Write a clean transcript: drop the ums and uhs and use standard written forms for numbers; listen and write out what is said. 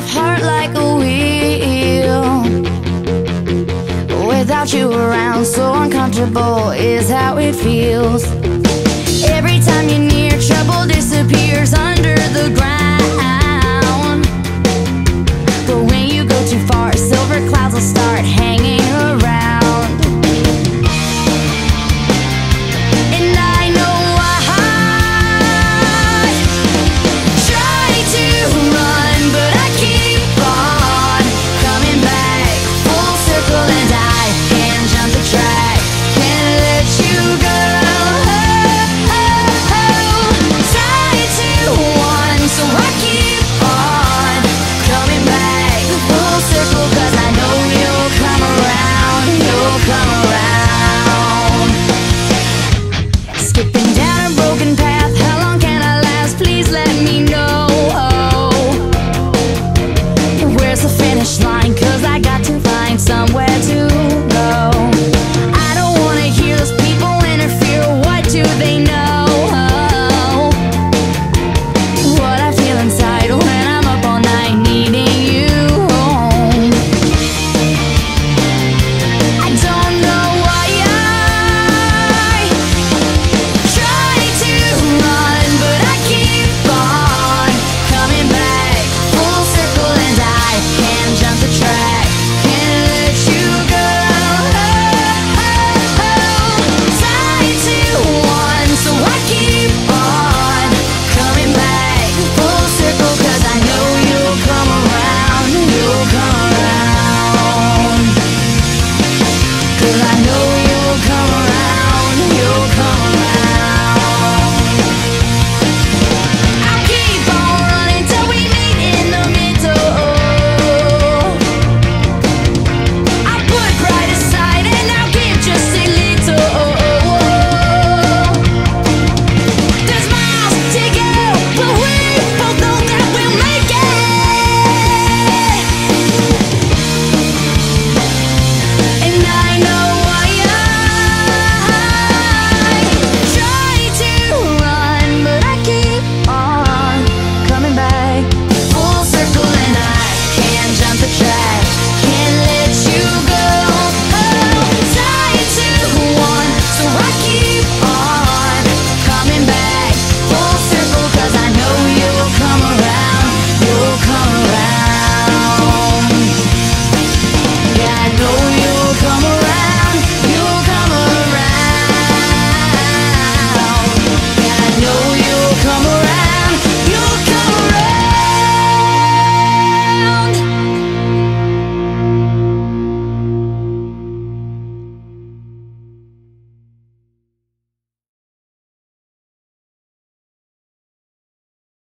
heart like a wheel. Without you around, so uncomfortable is how it feels. Every time you're near, trouble disappears under the ground. But when you go too far, silver clouds will start hanging around. And I know I try to run, but I keep on coming back full circle, and I can't jump the track, can't let you go. Try to run, so I keep on coming back full circle, 'cause I know you'll come around, you'll come around. Skipping down a broken path, how long can I last? Please let me know. Where's the finish line? 'Cause I got to find somewhere to go. I don't wanna hear those people interfere. What do they know?